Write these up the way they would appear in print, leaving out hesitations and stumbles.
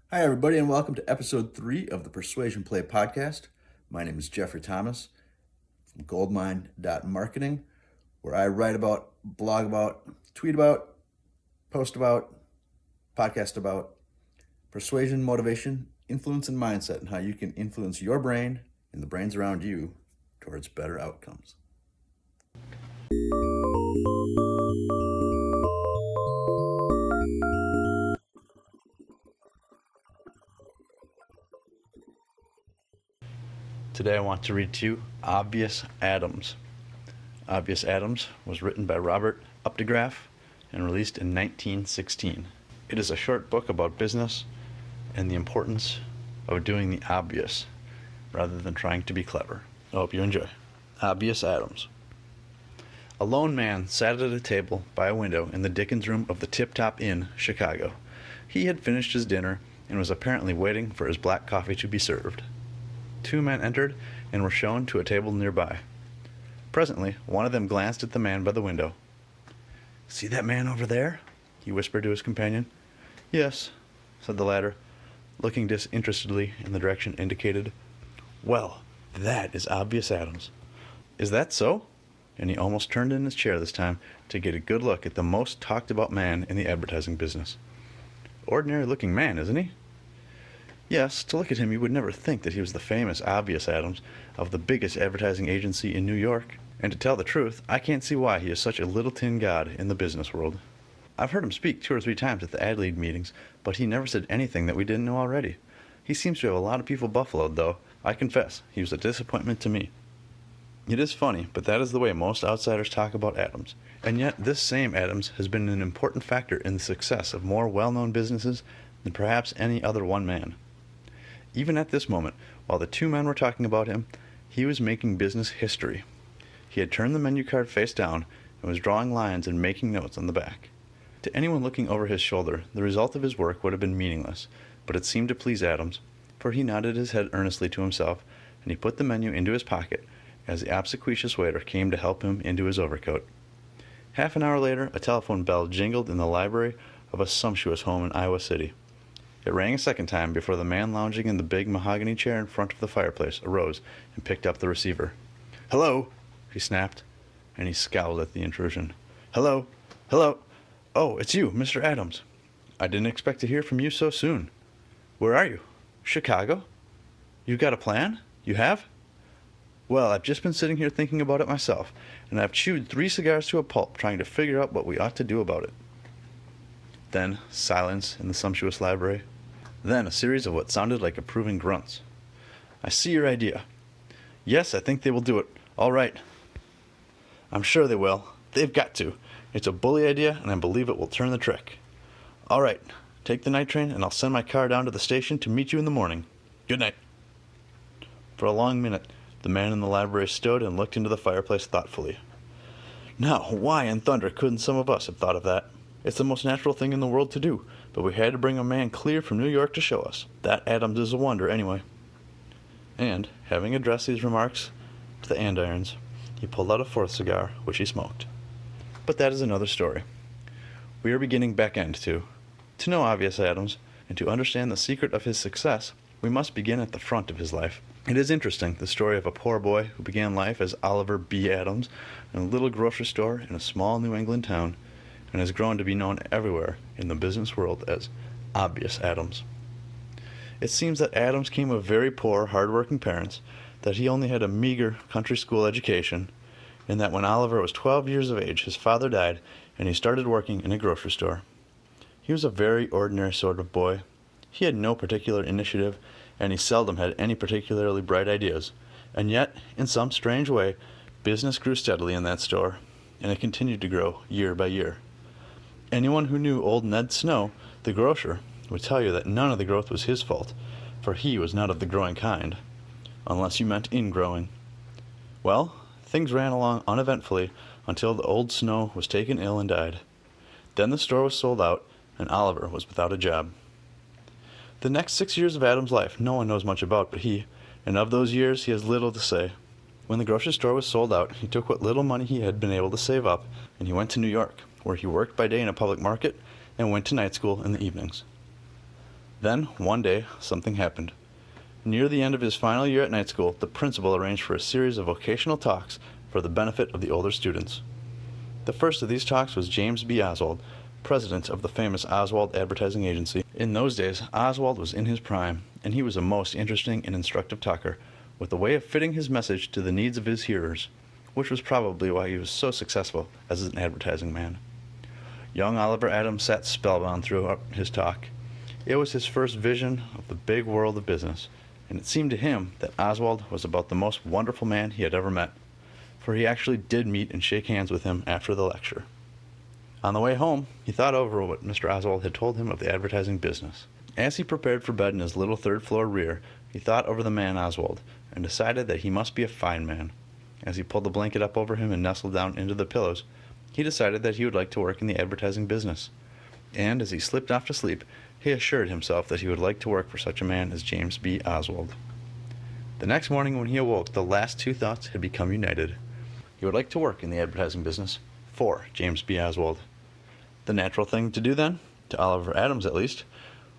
Hi, everybody, and welcome to episode 3 of the Persuasion Play podcast. My name is Jeffrey Thomas from goldmine.marketing, where I write about, blog about, tweet about, post about, podcast about persuasion, motivation, influence, and mindset, and how you can influence your brain and the brains around you towards better outcomes. Today I want to read to you Obvious Atoms. Obvious Atoms was written by Robert Updegraff and released in 1916. It is a short book about business and the importance of doing the obvious rather than trying to be clever. I hope you enjoy. Obvious Atoms. A lone man sat at a table by a window in the Dickens Room of the Tip Top Inn, Chicago. He had finished his dinner and was apparently waiting for his black coffee to be served. Two men entered and were shown to a table nearby. Presently, one of them glanced at the man by the window. "See that man over there?" he whispered to his companion. "Yes," said the latter, looking disinterestedly in the direction indicated. "Well, that is Obvious Atoms." "Is that so?" And he almost turned in his chair this time to get a good look at the most talked-about man in the advertising business. "Ordinary-looking man, isn't he?" "Yes, to look at him you would never think that he was the famous Obvious Atoms of the biggest advertising agency in New York. And to tell the truth, I can't see why he is such a little tin god in the business world. I've heard him speak 2 or 3 times at the ad lead meetings, but he never said anything that we didn't know already. He seems to have a lot of people buffaloed, though. I confess, he was a disappointment to me." It is funny, but that is the way most outsiders talk about Adams. And yet this same Adams has been an important factor in the success of more well-known businesses than perhaps any other one man. Even at this moment, while the 2 men were talking about him, he was making business history. He had turned the menu card face down and was drawing lines and making notes on the back. To anyone looking over his shoulder, the result of his work would have been meaningless, but it seemed to please Adams, for he nodded his head earnestly to himself, and he put the menu into his pocket as the obsequious waiter came to help him into his overcoat. Half an hour later, a telephone bell jingled in the library of a sumptuous home in Iowa City. It rang a second time before the man lounging in the big mahogany chair in front of the fireplace arose and picked up the receiver. "Hello," he snapped, and he scowled at the intrusion. "Hello? Hello? Oh, it's you, Mr. Adams. I didn't expect to hear from you so soon. Where are you? Chicago? You've got a plan? You have? Well, I've just been sitting here thinking about it myself, and I've chewed 3 cigars to a pulp trying to figure out what we ought to do about it." Then silence in the sumptuous library. Then a series of what sounded like approving grunts. "I see your idea. Yes, I think they will do it. All right. I'm sure they will. They've got to. It's a bully idea, and I believe it will turn the trick. All right. Take the night train, and I'll send my car down to the station to meet you in the morning. Good night." For a long minute, the man in the library stood and looked into the fireplace thoughtfully. "Now, why in thunder couldn't some of us have thought of that? It's the most natural thing in the world to do, but we had to bring a man clear from New York to show us. That Adams is a wonder, anyway." And, having addressed these remarks to the andirons, he pulled out a 4th cigar, which he smoked. But that is another story. We are beginning back end to know Obvious Adams, and to understand the secret of his success, we must begin at the front of his life. It is interesting, the story of a poor boy who began life as Oliver B. Adams in a little grocery store in a small New England town, and has grown to be known everywhere in the business world as Obvious Adams. It seems that Adams came of very poor, hard-working parents, that he only had a meager country school education, and that when Oliver was 12 years of age, his father died, and he started working in a grocery store. He was a very ordinary sort of boy. He had no particular initiative, and he seldom had any particularly bright ideas, and yet, in some strange way, business grew steadily in that store, and it continued to grow year by year. Anyone who knew old Ned Snow, the grocer, would tell you that none of the growth was his fault, for he was not of the growing kind, unless you meant ingrowing. Well, things ran along uneventfully until the old Snow was taken ill and died. Then the store was sold out, and Oliver was without a job. The next 6 years of Adam's life no one knows much about but he, and of those years he has little to say. When the grocery store was sold out, he took what little money he had been able to save up, and he went to New York, where he worked by day in a public market and went to night school in the evenings. Then, one day, something happened. Near the end of his final year at night school, the principal arranged for a series of vocational talks for the benefit of the older students. The first of these talks was James B. Oswald, president of the famous Oswald Advertising Agency. In those days, Oswald was in his prime, and he was a most interesting and instructive talker, with a way of fitting his message to the needs of his hearers, which was probably why he was so successful as an advertising man. Young Oliver Adams sat spellbound throughout his talk. It was his first vision of the big world of business, and it seemed to him that Oswald was about the most wonderful man he had ever met, for he actually did meet and shake hands with him after the lecture. On the way home, he thought over what Mr. Oswald had told him of the advertising business. As he prepared for bed in his little third-floor rear, he thought over the man Oswald, and decided that he must be a fine man. As he pulled the blanket up over him and nestled down into the pillows, he decided that he would like to work in the advertising business. And as he slipped off to sleep, he assured himself that he would like to work for such a man as James B. Oswald. The next morning when he awoke, the last two thoughts had become united. He would like to work in the advertising business for James B. Oswald. The natural thing to do then, to Oliver Adams at least,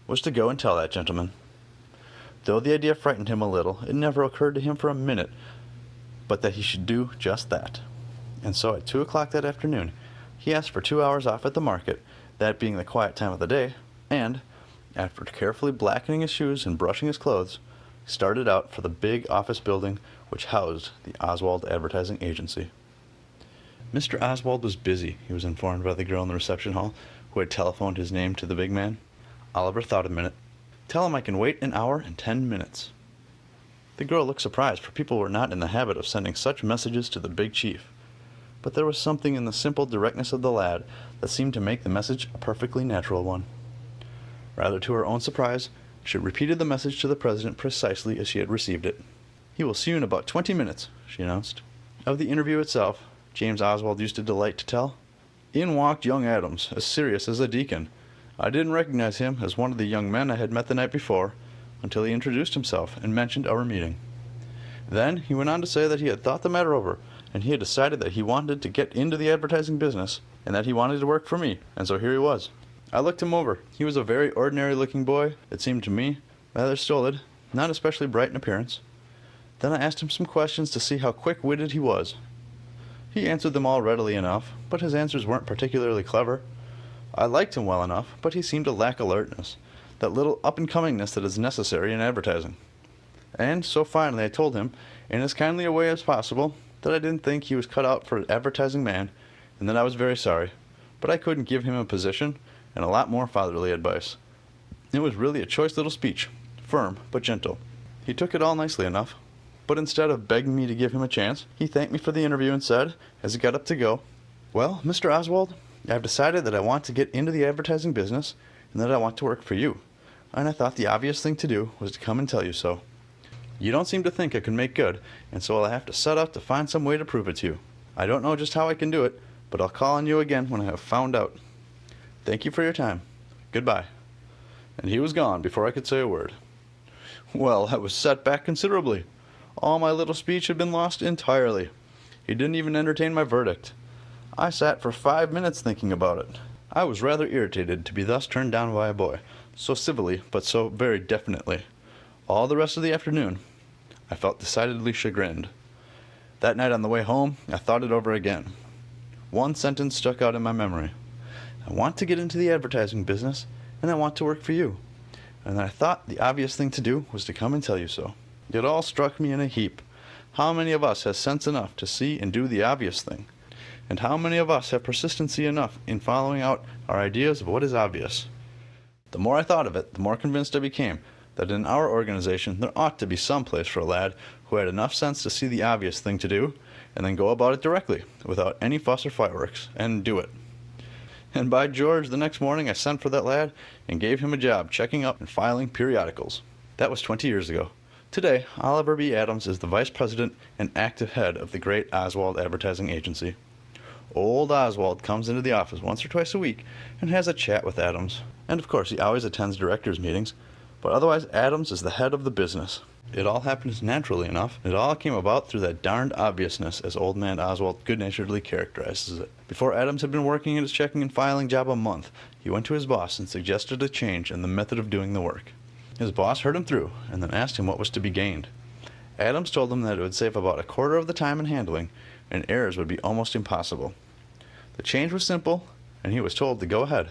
was to go and tell that gentleman. Though the idea frightened him a little, it never occurred to him for a minute but that he should do just that. And so at 2 o'clock that afternoon, he asked for 2 hours off at the market, that being the quiet time of the day, and, after carefully blackening his shoes and brushing his clothes, started out for the big office building which housed the Oswald Advertising Agency. Mr. Oswald was busy, he was informed by the girl in the reception hall, who had telephoned his name to the big man. Oliver thought a minute. "Tell him I can wait an hour and 10 minutes. The girl looked surprised, for people were not in the habit of sending such messages to the big chief. But there was something in the simple directness of the lad that seemed to make the message a perfectly natural one. Rather to her own surprise, she repeated the message to the president precisely as she had received it. "He will see you in about 20 minutes, she announced. Of the interview itself, James Oswald used to delight to tell. In walked young Adams, as serious as a deacon. I didn't recognize him as one of the young men I had met the night before, until he introduced himself and mentioned our meeting. Then he went on to say that he had thought the matter over, and he had decided that he wanted to get into the advertising business, and that he wanted to work for me, and so here he was. I looked him over. He was a very ordinary-looking boy, it seemed to me, rather stolid, not especially bright in appearance. Then I asked him some questions to see how quick-witted he was. He answered them all readily enough, but his answers weren't particularly clever. I liked him well enough, but he seemed to lack alertness, that little up-and-comingness that is necessary in advertising. And so finally I told him, in as kindly a way as possible, that I didn't think he was cut out for an advertising man, and that I was very sorry, but I couldn't give him a position and a lot more fatherly advice. It was really a choice little speech, firm but gentle. He took it all nicely enough, but instead of begging me to give him a chance, he thanked me for the interview and said, as he got up to go, "Well, Mr. Oswald, I've decided that I want to get into the advertising business, and that I want to work for you, and I thought the obvious thing to do was to come and tell you so. You don't seem to think I can make good, and so I'll have to set out to find some way to prove it to you. I don't know just how I can do it, but I'll call on you again when I have found out. Thank you for your time. Goodbye." And he was gone before I could say a word. Well, I was set back considerably. All my little speech had been lost entirely. He didn't even entertain my verdict. I sat for 5 minutes thinking about it. I was rather irritated to be thus turned down by a boy, so civilly but so very definitely. All the rest of the afternoon, I felt decidedly chagrined. That night on the way home, I thought it over again. One sentence stuck out in my memory. I want to get into the advertising business, and I want to work for you. And I thought the obvious thing to do was to come and tell you so. It all struck me in a heap. How many of us has sense enough to see and do the obvious thing? And how many of us have persistency enough in following out our ideas of what is obvious? The more I thought of it, the more convinced I became that in our organization there ought to be some place for a lad who had enough sense to see the obvious thing to do, and then go about it directly, without any fuss or fireworks, and do it. And by George, the next morning I sent for that lad and gave him a job checking up and filing periodicals. That was 20 years ago. Today, Oliver B. Adams is the vice president and active head of the great Oswald Advertising Agency. Old Oswald comes into the office once or twice a week and has a chat with Adams. And of course he always attends directors' meetings, but otherwise Adams is the head of the business. It all happened naturally enough. It all came about through that darned obviousness, as Old Man Oswald good-naturedly characterizes it. Before Adams had been working at his checking and filing job a month, he went to his boss and suggested a change in the method of doing the work. His boss heard him through, and then asked him what was to be gained. Adams told him that it would save about a quarter of the time in handling, and errors would be almost impossible. The change was simple, and he was told to go ahead.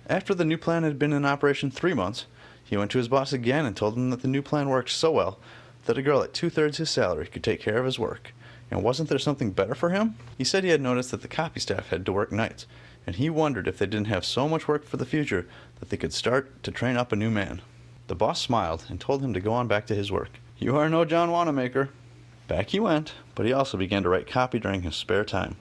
After the new plan had been in operation 3 months, he went to his boss again and told him that the new plan worked so well that a girl at 2/3 his salary could take care of his work. And wasn't there something better for him? He said he had noticed that the copy staff had to work nights, and he wondered if they didn't have so much work for the future that they could start to train up a new man. The boss smiled and told him to go on back to his work. "You are no John Wanamaker." Back he went, but he also began to write copy during his spare time.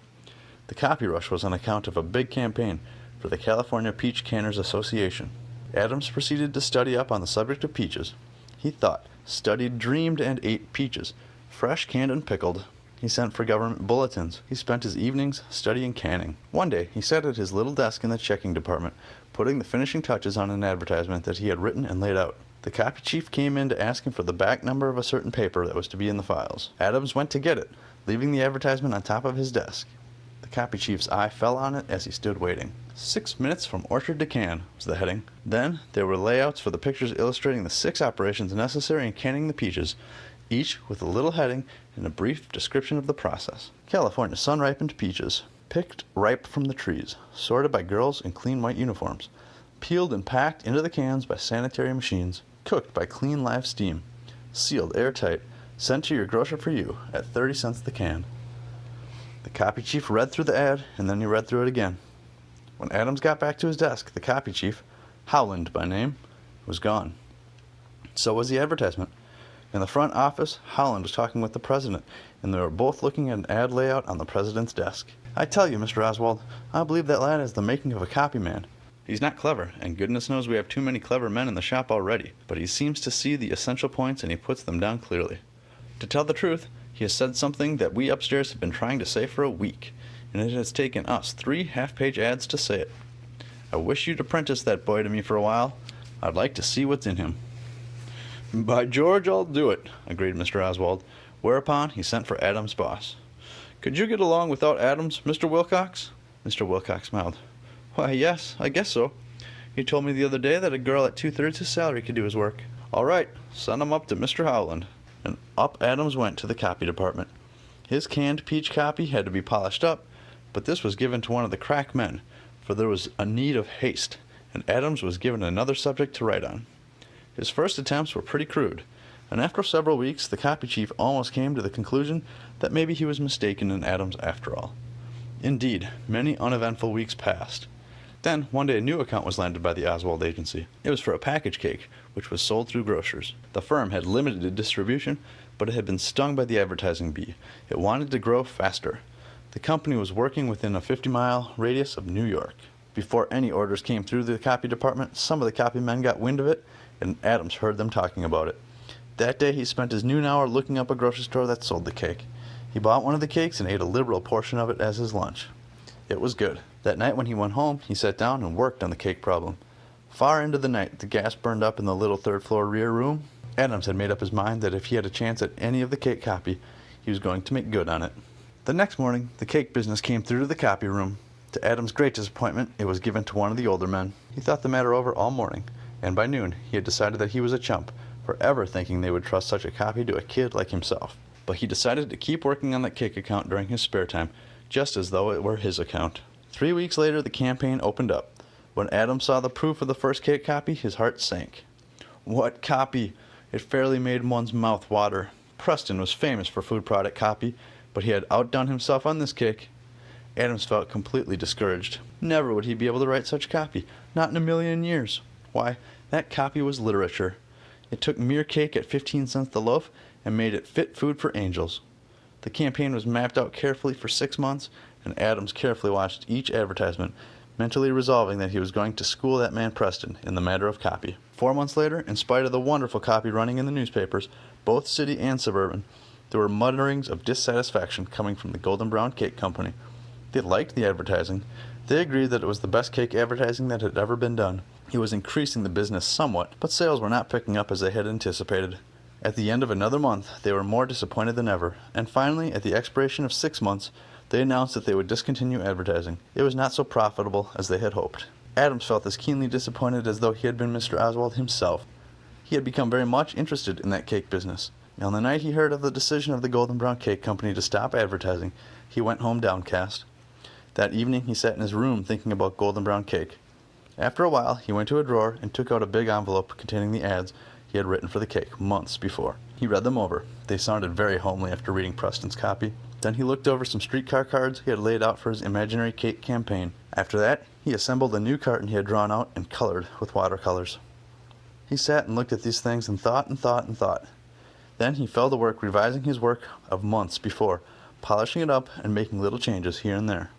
The copy rush was on account of a big campaign for the California Peach Canners Association. Adams proceeded to study up on the subject of peaches. He thought, studied, dreamed, and ate peaches, fresh, canned, and pickled. He sent for government bulletins. He spent his evenings studying canning. One day, he sat at his little desk in the checking department, putting the finishing touches on an advertisement that he had written and laid out. The copy chief came in to ask him for the back number of a certain paper that was to be in the files. Adams went to get it, leaving the advertisement on top of his desk. The copy chief's eye fell on it as he stood waiting. 6 minutes from orchard to can was the heading. Then there were layouts for the pictures illustrating the 6 operations necessary in canning the peaches, each with a little heading and a brief description of the process. California sun-ripened peaches, picked ripe from the trees, sorted by girls in clean white uniforms, peeled and packed into the cans by sanitary machines, cooked by clean live steam, sealed airtight, sent to your grocer for you at 30 cents the can. The copy chief read through the ad, and then he read through it again. When Adams got back to his desk, the copy chief, Howland by name, was gone. So was the advertisement. In the front office, Howland was talking with the president, and they were both looking at an ad layout on the president's desk. "I tell you, Mr. Oswald, I believe that lad has the making of a copyman. He's not clever, and goodness knows we have too many clever men in the shop already, but he seems to see the essential points and he puts them down clearly. To tell the truth, he has said something that we upstairs have been trying to say for a week, and it has taken us 3 half-page ads to say it. I wish you'd apprentice that boy to me for a while. I'd like to see what's in him." "By George, I'll do it," agreed Mr. Oswald, whereupon he sent for Adams' boss. "Could you get along without Adams, Mr. Wilcox?" Mr. Wilcox smiled. "Why, yes, I guess so. He told me the other day that a girl at 2/3 his salary could do his work." "All right, send him up to Mr. Howland." And up Adams went to the copy department. His canned peach copy had to be polished up, but this was given to one of the crack men, for there was a need of haste, and Adams was given another subject to write on. His first attempts were pretty crude, and after several weeks the copy chief almost came to the conclusion that maybe he was mistaken in Adams after all. Indeed, many uneventful weeks passed. Then, one day a new account was landed by the Oswald agency. It was for a package cake, which was sold through grocers. The firm had limited distribution, but it had been stung by the advertising bee. It wanted to grow faster. The company was working within a 50-mile radius of New York. Before any orders came through the copy department, some of the copy men got wind of it, and Adams heard them talking about it. That day he spent his noon hour looking up a grocery store that sold the cake. He bought one of the cakes and ate a liberal portion of it as his lunch. It was good. That night when he went home, he sat down and worked on the cake problem. Far into the night, the gas burned up in the little third-floor rear room. Adams had made up his mind that if he had a chance at any of the cake copy, he was going to make good on it. The next morning, the cake business came through to the copy room. To Adams' great disappointment, it was given to one of the older men. He thought the matter over all morning, and by noon he had decided that he was a chump for ever thinking they would trust such a copy to a kid like himself. But he decided to keep working on that cake account during his spare time, just as though it were his account. 3 weeks later, the campaign opened up. When Adams saw the proof of the first cake copy, his heart sank. What copy! It fairly made one's mouth water. Preston was famous for food product copy, but he had outdone himself on this cake. Adams felt completely discouraged. Never would he be able to write such copy, not in a million years. Why, that copy was literature. It took mere cake at 15 cents the loaf and made it fit food for angels. The campaign was mapped out carefully for 6 months, and Adams carefully watched each advertisement, mentally resolving that he was going to school that man Preston in the matter of copy. 4 months later, in spite of the wonderful copy running in the newspapers, both city and suburban, there were mutterings of dissatisfaction coming from the Golden Brown Cake Company. They liked the advertising. They agreed that it was the best cake advertising that had ever been done. It was increasing the business somewhat, but sales were not picking up as they had anticipated. At the end of another month, they were more disappointed than ever, and finally, at the expiration of 6 months, they announced that they would discontinue advertising. It was not so profitable as they had hoped. Adams felt as keenly disappointed as though he had been Mr. Oswald himself. He had become very much interested in that cake business. On the night he heard of the decision of the Golden Brown Cake Company to stop advertising, he went home downcast. That evening he sat in his room thinking about Golden Brown Cake. After a while, he went to a drawer and took out a big envelope containing the ads he had written for the cake months before. He read them over. They sounded very homely after reading Preston's copy. Then he looked over some streetcar cards he had laid out for his imaginary cake campaign. After that, he assembled a new carton he had drawn out and colored with watercolors. He sat and looked at these things and thought and thought and thought. Then he fell to work revising his work of months before, polishing it up and making little changes here and there.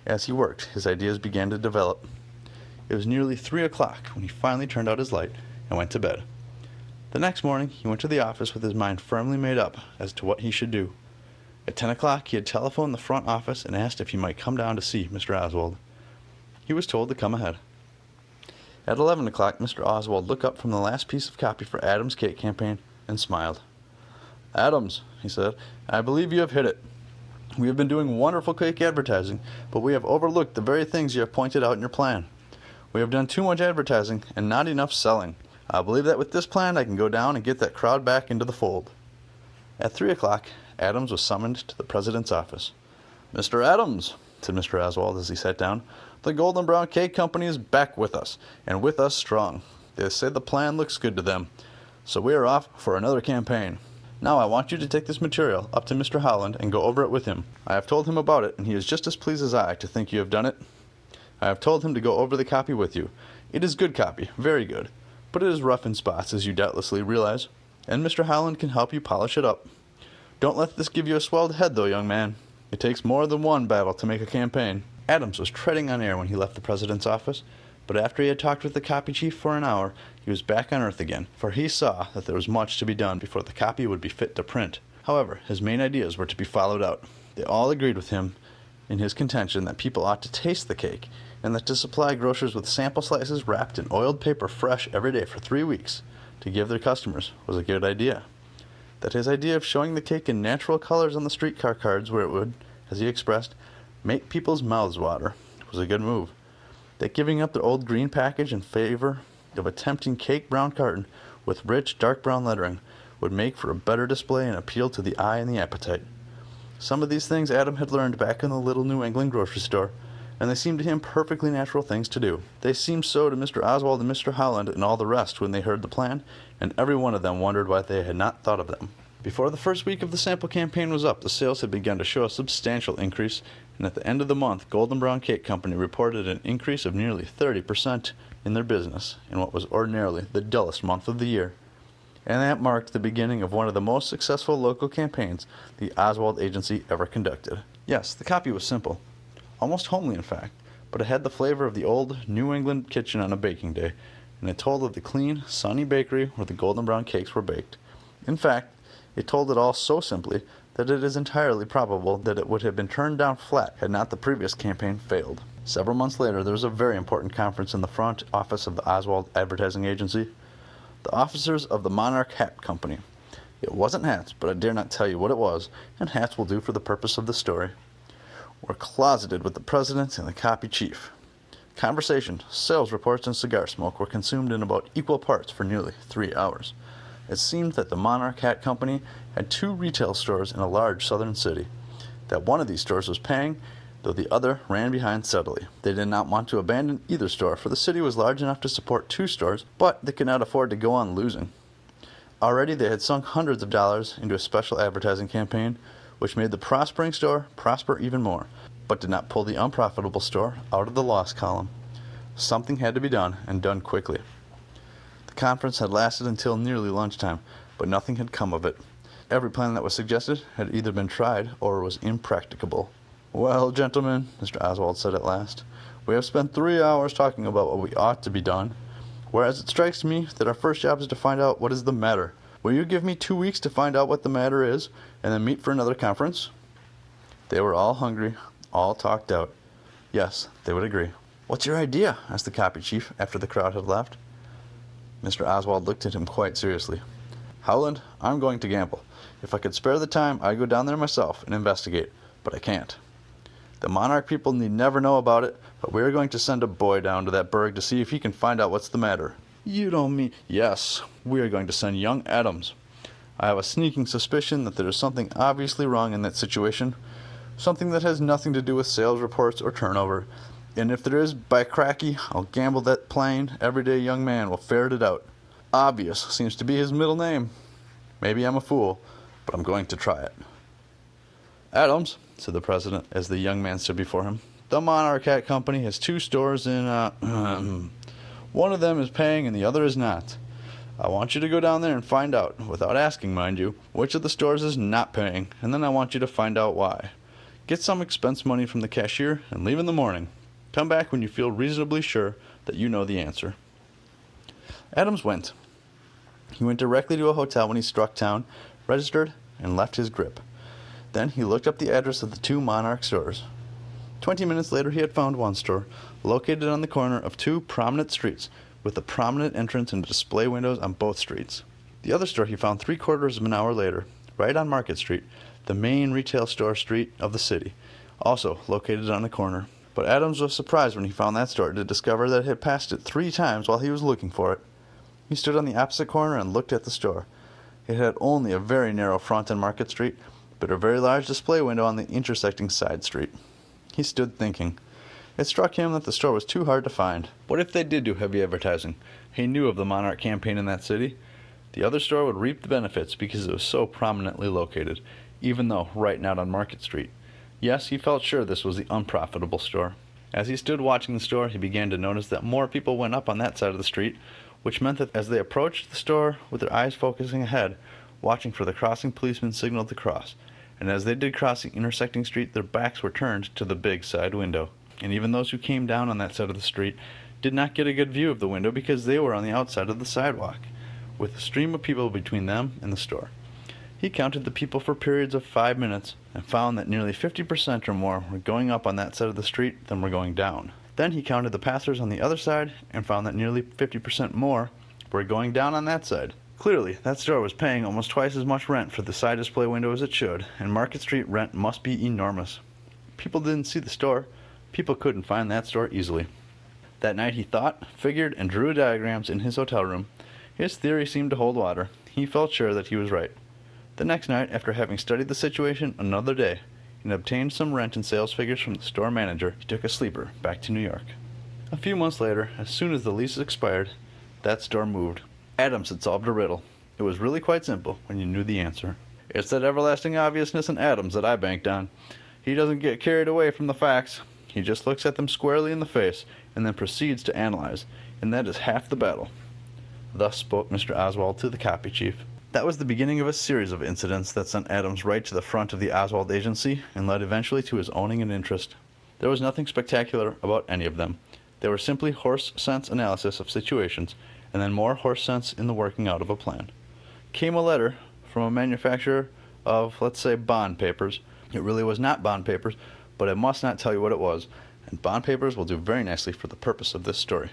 As he worked, his ideas began to develop. It was nearly 3 o'clock when he finally turned out his light and went to bed. The next morning, he went to the office with his mind firmly made up as to what he should do. At 10 o'clock, he had telephoned the front office and asked if he might come down to see Mr. Oswald. He was told to come ahead. At 11 o'clock, Mr. Oswald looked up from the last piece of copy for Adams' cake campaign and smiled. "Adams," he said, "I believe you have hit it. We have been doing wonderful cake advertising, but we have overlooked the very things you have pointed out in your plan. We have done too much advertising and not enough selling. I believe that with this plan I can go down and get that crowd back into the fold." At 3 o'clock, Adams was summoned to the president's office. "Mr. Adams," said Mr. Oswald as he sat down, "the Golden Brown Cake Company is back with us, and with us strong. They say the plan looks good to them, so we are off for another campaign. Now I want you to take this material up to Mr. Holland and go over it with him. I have told him about it, and he is just as pleased as I to think you have done it. I have told him to go over the copy with you. It is good copy, very good, but it is rough in spots, as you doubtlessly realize, and Mr. Holland can help you polish it up. Don't let this give you a swelled head, though, young man. It takes more than one battle to make a campaign." Adams was treading on air when he left the president's office, but after he had talked with the copy chief for an hour, he was back on earth again, for he saw that there was much to be done before the copy would be fit to print. However, his main ideas were to be followed out. They all agreed with him in his contention that people ought to taste the cake, and that to supply grocers with sample slices wrapped in oiled paper fresh every day for 3 weeks to give their customers was a good idea. That his idea of showing the cake in natural colors on the streetcar cards where it would, as he expressed, make people's mouths water was a good move. That giving up their old green package in favor of a tempting cake brown carton with rich dark brown lettering would make for a better display and appeal to the eye and the appetite. Some of these things Adam had learned back in the little New England grocery store, and they seemed to him perfectly natural things to do. They seemed so to Mr. Oswald and Mr. Holland and all the rest when they heard the plan, and every one of them wondered why they had not thought of them. Before the first week of the sample campaign was up, the sales had begun to show a substantial increase, and at the end of the month, Golden Brown Cake Company reported an increase of nearly 30% in their business in what was ordinarily the dullest month of the year. And that marked the beginning of one of the most successful local campaigns the Oswald Agency ever conducted. Yes, the copy was simple, almost homely in fact, but it had the flavor of the old New England kitchen on a baking day, and it told of the clean, sunny bakery where the Golden Brown cakes were baked. In fact, it told it all so simply that it is entirely probable that it would have been turned down flat had not the previous campaign failed. Several months later, there was a very important conference in the front office of the Oswald Advertising Agency. The officers of the Monarch Hat Company. It wasn't hats, but I dare not tell you what it was, and hats will do for the purpose of the story. Were closeted with the president and the copy chief. Conversation, sales reports, and cigar smoke were consumed in about equal parts for nearly 3 hours. It seemed that the Monarch Hat Company had 2 retail stores in a large southern city, that one of these stores was paying, though the other ran behind steadily. They did not want to abandon either store, for the city was large enough to support 2 stores, but they could not afford to go on losing. Already they had sunk hundreds of dollars into a special advertising campaign, which made the prospering store prosper even more, but did not pull the unprofitable store out of the loss column. Something had to be done, and done quickly. The conference had lasted until nearly lunchtime, but nothing had come of it. Every plan that was suggested had either been tried or was impracticable. "Well, gentlemen," Mr. Oswald said at last, "we have spent 3 hours talking about what we ought to be done, whereas it strikes me that our first job is to find out what is the matter. Will you give me 2 weeks to find out what the matter is, and then meet for another conference?" They were all hungry, all talked out. Yes, they would agree. "What's your idea?" asked the copy chief after the crowd had left. Mr. Oswald looked at him quite seriously. Howland, I'm going to gamble. If I could spare the time, I'd go down there myself and investigate, but I can't. The Monarch people need never know about it, but we are going to send a boy down to that burg to see if he can find out what's the matter. You don't mean... Yes, we are going to send young Adams. I have a sneaking suspicion that there is something obviously wrong in that situation, something that has nothing to do with sales reports or turnover, and if there is, by cracky, I'll gamble that plain, everyday young man will ferret it out. Obvious seems to be his middle name. Maybe I'm a fool, but I'm going to try it. Adams, said the president as the young man stood before him, the Monarch Hat Company has 2 stores in, one of them is paying and the other is not. I want you to go down there and find out, without asking, mind you, which of the stores is not paying, and then I want you to find out why. Get some expense money from the cashier and leave in the morning. Come back when you feel reasonably sure that you know the answer. Adams went. He went directly to a hotel when he struck town, registered, and left his grip. Then he looked up the address of the 2 Monarch stores. 20 minutes later he had found one store, located on the corner of 2 prominent streets, with a prominent entrance and display windows on both streets. The other store he found 3/4 of an hour later, right on Market Street, the main retail store street of the city, also located on the corner. But Adams was surprised when he found that store to discover that he had passed it 3 times while he was looking for it. He stood on the opposite corner and looked at the store. It had only a very narrow front on Market Street, but a very large display window on the intersecting side street. He stood thinking. It struck him that the store was too hard to find. What if they did do heavy advertising? He knew of the Monarch campaign in that city. The other store would reap the benefits because it was so prominently located, even though right out on Market Street. Yes, he felt sure this was the unprofitable store. As he stood watching the store, he began to notice that more people went up on that side of the street, which meant that as they approached the store with their eyes focusing ahead, watching for the crossing policeman signaled to cross, and as they did cross the intersecting street, their backs were turned to the big side window. And even those who came down on that side of the street did not get a good view of the window because they were on the outside of the sidewalk, with a stream of people between them and the store. He counted the people for periods of 5 minutes and found that nearly 50% or more were going up on that side of the street than were going down. Then he counted the passers on the other side and found that nearly 50% more were going down on that side. Clearly, that store was paying almost twice as much rent for the side display window as it should, and Market Street rent must be enormous. People didn't see the store. People couldn't find that store easily. That night he thought, figured, and drew diagrams in his hotel room. His theory seemed to hold water. He felt sure that he was right. The next night, after having studied the situation another day, and obtained some rent and sales figures from the store manager, he took a sleeper back to New York. A few months later, as soon as the lease expired, that store moved. Adams had solved a riddle. It was really quite simple when you knew the answer. It's that everlasting obviousness in Adams that I banked on. He doesn't get carried away from the facts. He just looks at them squarely in the face and then proceeds to analyze, and that is half the battle. Thus spoke Mr. Oswald to the copy chief. That was the beginning of a series of incidents that sent Adams right to the front of the Oswald agency and led eventually to his owning an interest. There was nothing spectacular about any of them. They were simply horse sense analysis of situations, and then more horse sense in the working out of a plan. Came a letter from a manufacturer of, let's say, bond papers. It really was not bond papers, but I must not tell you what it was, and bond papers will do very nicely for the purpose of this story.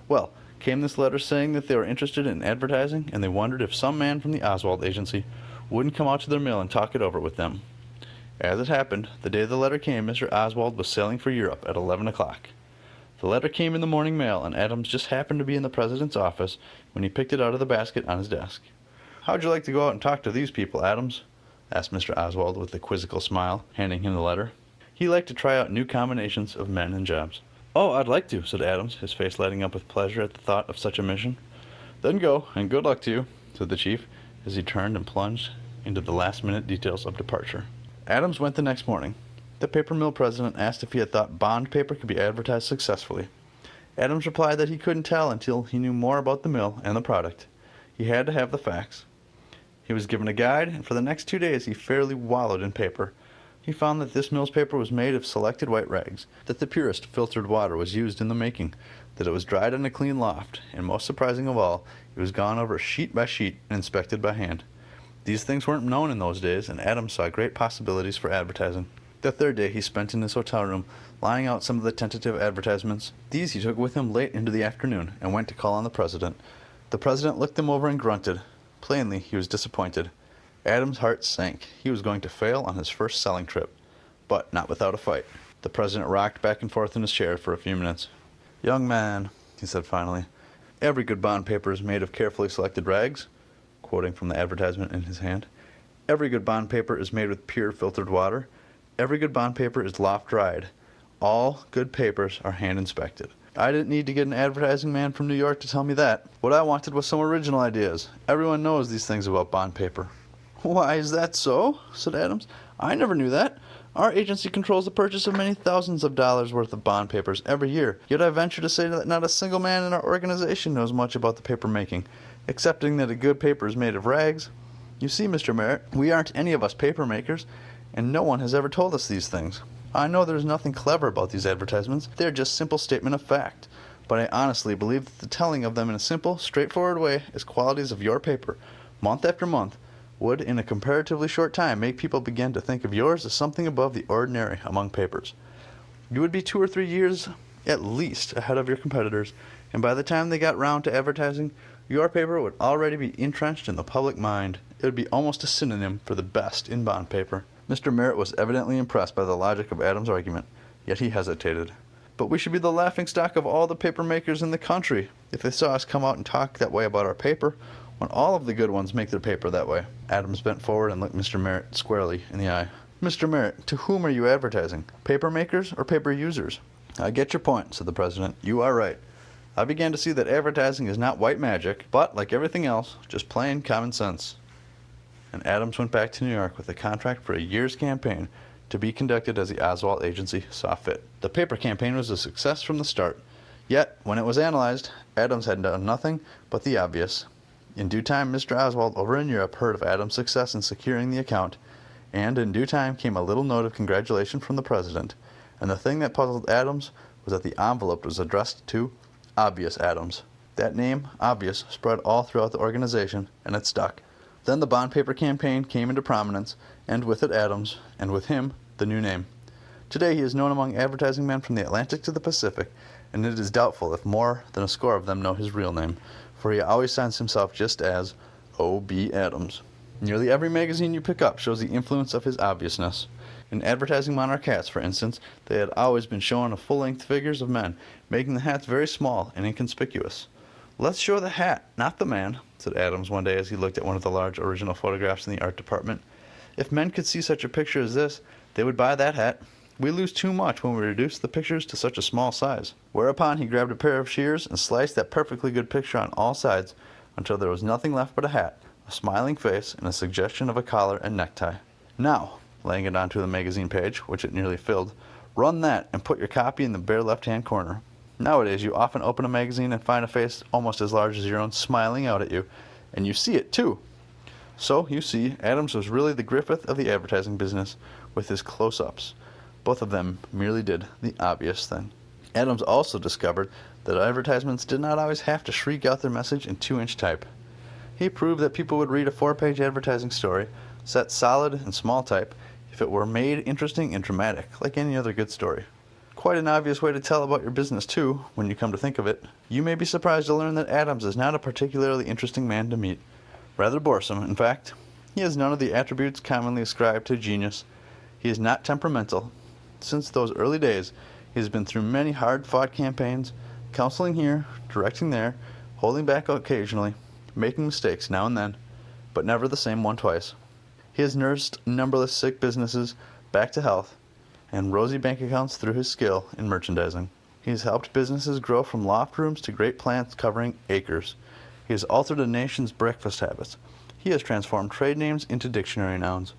Well, came this letter saying that they were interested in advertising, and they wondered if some man from the Oswald agency wouldn't come out to their mill and talk it over with them. As it happened, the day the letter came, Mr. Oswald was sailing for Europe at 11 o'clock. The letter came in the morning mail, and Adams just happened to be in the president's office when he picked it out of the basket on his desk. "How'd you like to go out and talk to these people, Adams?" asked Mr. Oswald with a quizzical smile, handing him the letter. He liked to try out new combinations of men and jobs. "Oh, I'd like to," said Adams, his face lighting up with pleasure at the thought of such a mission. "Then go, and good luck to you," said the chief, as he turned and plunged into the last-minute details of departure. Adams went the next morning. The paper mill president asked if he had thought bond paper could be advertised successfully. Adams replied that he couldn't tell until he knew more about the mill and the product. He had to have the facts. He was given a guide, and for the next 2 days he fairly wallowed in paper. He found that this mill's paper was made of selected white rags, that the purest filtered water was used in the making, that it was dried in a clean loft, and most surprising of all, it was gone over sheet by sheet and inspected by hand. These things weren't known in those days, and Adams saw great possibilities for advertising. The third day he spent in his hotel room, lying out some of the tentative advertisements. These he took with him late into the afternoon, and went to call on the president. The president looked them over and grunted. Plainly, he was disappointed. Adams' heart sank. He was going to fail on his first selling trip, but not without a fight. The president rocked back and forth in his chair for a few minutes. "Young man," he said finally, "every good bond paper is made of carefully selected rags," quoting from the advertisement in his hand. "Every good bond paper is made with pure filtered water. Every good bond paper is loft dried. All good papers are hand inspected." I didn't need to get an advertising man from New York to tell me that. What I wanted was some original ideas. Everyone knows these things about bond paper. "Why, is that so?" said Adams. "I never knew that. Our agency controls the purchase of many thousands of dollars worth of bond papers every year. Yet I venture to say that not a single man in our organization knows much about the paper making, excepting that a good paper is made of rags. You see, Mr. Merritt, we aren't any of us paper makers, and no one has ever told us these things. I know there's nothing clever about these advertisements. They're just simple statement of fact. But I honestly believe that the telling of them in a simple, straightforward way as qualities of your paper, month after month, would in a comparatively short time make people begin to think of yours as something above the ordinary among papers. You would be 2 or 3 years at least ahead of your competitors, and by the time they got round to advertising, your paper would already be entrenched in the public mind. It would be almost a synonym for the best in bond paper." Mr. Merritt was evidently impressed by the logic of Adams' argument, yet he hesitated. "But we should be the laughingstock of all the paper makers in the country if they saw us come out and talk that way about our paper, when all of the good ones make their paper that way." Adams bent forward and looked Mr. Merritt squarely in the eye. "Mr. Merritt, to whom are you advertising? Paper makers or paper users?" "I get your point," said the president. "You are right. I began to see that advertising is not white magic, but, like everything else, just plain common sense." And Adams went back to New York with a contract for a year's campaign to be conducted as the Oswald agency saw fit. The paper campaign was a success from the start. Yet, when it was analyzed, Adams had done nothing but the obvious. In due time, Mr. Oswald over in Europe heard of Adams' success in securing the account, and in due time came a little note of congratulation from the president. And the thing that puzzled Adams was that the envelope was addressed to Obvious Adams. That name, Obvious, spread all throughout the organization, and it stuck. Then the bond paper campaign came into prominence, and with it Adams, and with him the new name. Today he is known among advertising men from the Atlantic to the Pacific, and it is doubtful if more than a score of them know his real name, for he always signs himself just as O.B. Adams. Nearly every magazine you pick up shows the influence of his obviousness. In advertising Monarch hats, for instance, they had always been showing full-length figures of men, making the hats very small and inconspicuous. "Let's show the hat, not the man," said Adams one day as he looked at one of the large original photographs in the art department. "If men could see such a picture as this, they would buy that hat. We lose too much when we reduce the pictures to such a small size." Whereupon he grabbed a pair of shears and sliced that perfectly good picture on all sides until there was nothing left but a hat, a smiling face, and a suggestion of a collar and necktie. "Now," laying it onto the magazine page, which it nearly filled, "run that and put your copy in the bare left-hand corner." Nowadays you often open a magazine and find a face almost as large as your own smiling out at you, and you see it too. So, you see, Adams was really the Griffith of the advertising business, with his close-ups. Both of them merely did the obvious thing. Adams also discovered that advertisements did not always have to shriek out their message in 2-inch type. He proved that people would read a 4-page advertising story, set solid and small type, if it were made interesting and dramatic, like any other good story. Quite an obvious way to tell about your business, too, when you come to think of it. You may be surprised to learn that Adams is not a particularly interesting man to meet. Rather boresome, in fact. He has none of the attributes commonly ascribed to genius. He is not temperamental. Since those early days, he has been through many hard-fought campaigns, counseling here, directing there, holding back occasionally, making mistakes now and then, but never the same one twice. He has nursed numberless sick businesses back to health, and rosy bank accounts through his skill in merchandising. He has helped businesses grow from loft rooms to great plants covering acres. He has altered a nation's breakfast habits. He has transformed trade names into dictionary nouns.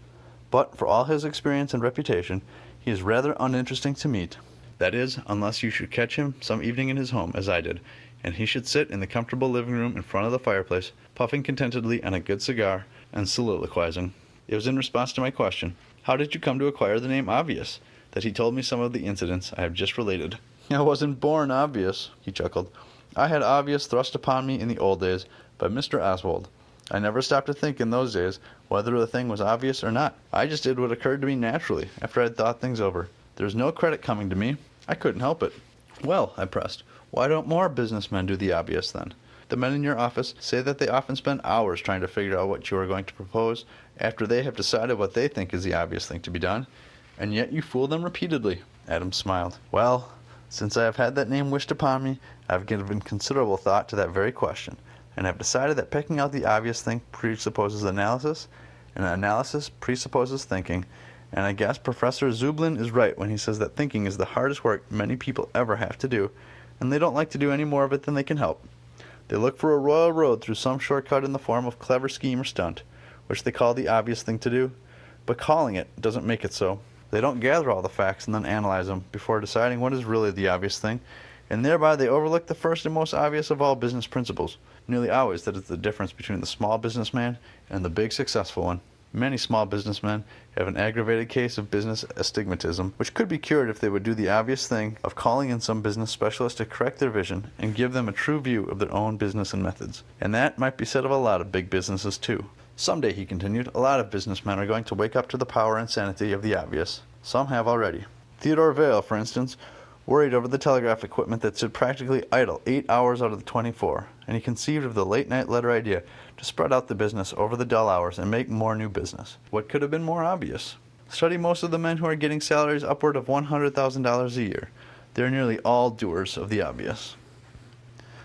But for all his experience and reputation, he is rather uninteresting to meet. That is, unless you should catch him some evening in his home, as I did, and he should sit in the comfortable living room in front of the fireplace, puffing contentedly on a good cigar and soliloquizing. It was in response to my question, "How did you come to acquire the name Obvious?" that he told me some of the incidents I have just related. "I wasn't born obvious," he chuckled. "I had obvious thrust upon me in the old days by Mr. Oswald. I never stopped to think in those days whether the thing was obvious or not. I just did what occurred to me naturally after I'd thought things over. There's no credit coming to me. I couldn't help it." "Well," I pressed, "why don't more businessmen do the obvious then?" The men in your office say that they often spend hours trying to figure out what you are going to propose after they have decided what they think is the obvious thing to be done, and yet you fool them repeatedly. Adams smiled. Well, since I have had that name wished upon me, I have given considerable thought to that very question, and have decided that picking out the obvious thing presupposes analysis, and analysis presupposes thinking, and I guess Professor Zublin is right when he says that thinking is the hardest work many people ever have to do, and they don't like to do any more of it than they can help. They look for a royal road through some shortcut in the form of clever scheme or stunt, which they call the obvious thing to do, but calling it doesn't make it so. They don't gather all the facts and then analyze them before deciding what is really the obvious thing, and thereby they overlook the first and most obvious of all business principles. Nearly always that is the difference between the small businessman and the big successful one. Many small businessmen have an aggravated case of business astigmatism, which could be cured if they would do the obvious thing of calling in some business specialist to correct their vision and give them a true view of their own business and methods. And that might be said of a lot of big businesses too. Someday, he continued, a lot of businessmen are going to wake up to the power and sanity of the obvious. Some have already. Theodore Vail, for instance, worried over the telegraph equipment that stood practically idle 8 hours out of the 24, and he conceived of the late-night letter idea to spread out the business over the dull hours and make more new business. What could have been more obvious? Study most of the men who are getting salaries upward of $100,000 a year. They are nearly all doers of the obvious.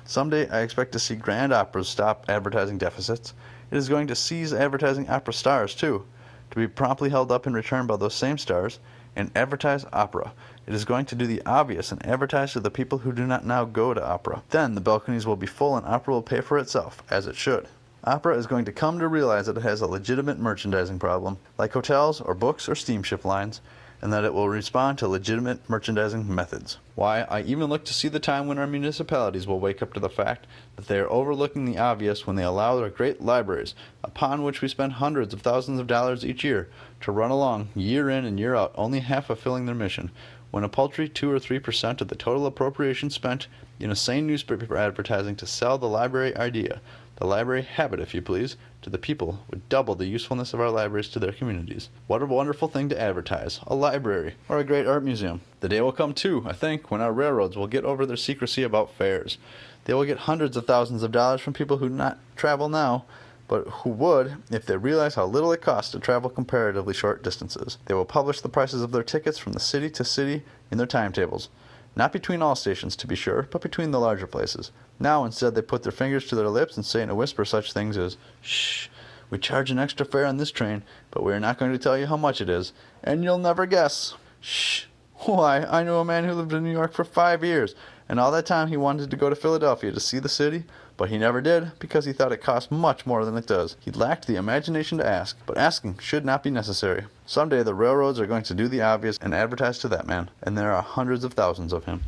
Someday I expect to see grand operas stop advertising deficits. It is going to seize advertising opera stars, too, to be promptly held up in return by those same stars, and advertise opera. It is going to do the obvious and advertise to the people who do not now go to opera. Then the balconies will be full and opera will pay for itself, as it should. Opera is going to come to realize that it has a legitimate merchandising problem, like hotels or books or steamship lines, and that it will respond to legitimate merchandising methods. Why, I even look to see the time when our municipalities will wake up to the fact that they are overlooking the obvious when they allow their great libraries, upon which we spend hundreds of thousands of dollars each year, to run along, year in and year out, only half fulfilling their mission, when a paltry 2 or 3% of the total appropriation spent in a sane newspaper advertising to sell the library idea, the library habit, if you please, to the people would double the usefulness of our libraries to their communities. What a wonderful thing to advertise, a library, or a great art museum. The day will come, too, I think, when our railroads will get over their secrecy about fares. They will get hundreds of thousands of dollars from people who not travel now, but who would if they realize how little it costs to travel comparatively short distances. They will publish the prices of their tickets from the city to city in their timetables. Not between all stations, to be sure, but between the larger places. Now, instead, they put their fingers to their lips and say in a whisper such things as, "Shh, we charge an extra fare on this train, but we are not going to tell you how much it is, and you'll never guess." Shh. Why, I knew a man who lived in New York for 5 years, and all that time he wanted to go to Philadelphia to see the city, but he never did, because he thought it cost much more than it does. He lacked the imagination to ask, but asking should not be necessary. Someday the railroads are going to do the obvious and advertise to that man, and there are hundreds of thousands of him.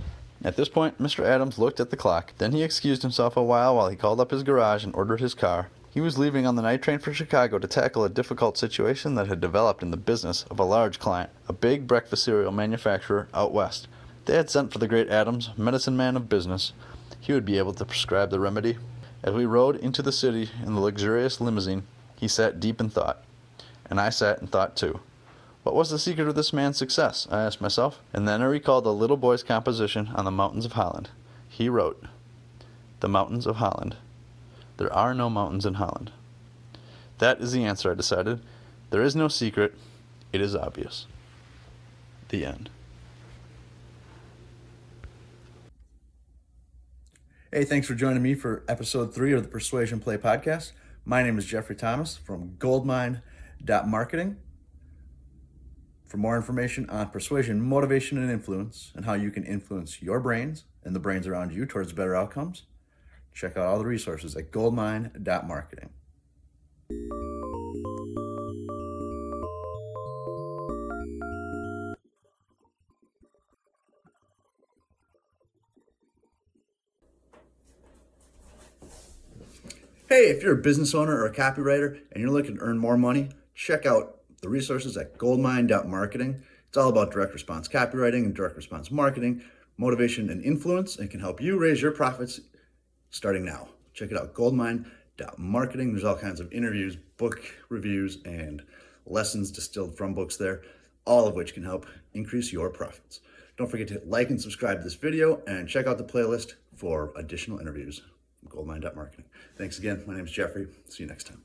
At this point, Mr. Adams looked at the clock. Then he excused himself a while he called up his garage and ordered his car. He was leaving on the night train for Chicago to tackle a difficult situation that had developed in the business of a large client, a big breakfast cereal manufacturer out west. They had sent for the great Adams, medicine man of business. He would be able to prescribe the remedy. As we rode into the city in the luxurious limousine, he sat deep in thought. And I sat and thought too. What was the secret of this man's success? I asked myself, and then I recalled a little boy's composition on the mountains of Holland. He wrote, "The mountains of Holland. There are no mountains in Holland." That is the answer, I decided. There is no secret. It is obvious. The end. Hey, thanks for joining me for episode 3 of the Persuasion Play podcast. My name is Jeffrey Thomas from goldmine.marketing. For more information on persuasion, motivation, and influence, and how you can influence your brains and the brains around you towards better outcomes, check out all the resources at goldmine.marketing. Hey, if you're a business owner or a copywriter and you're looking to earn more money, check out the resources at goldmine.marketing. It's all about direct response copywriting and direct response marketing, motivation and influence, and can help you raise your profits starting now. Check it out, goldmine.marketing. There's all kinds of interviews, book reviews, and lessons distilled from books there, all of which can help increase your profits. Don't forget to like and subscribe to this video and check out the playlist for additional interviews. goldmine.marketing. Thanks again. My name is Jeffrey. See you next time.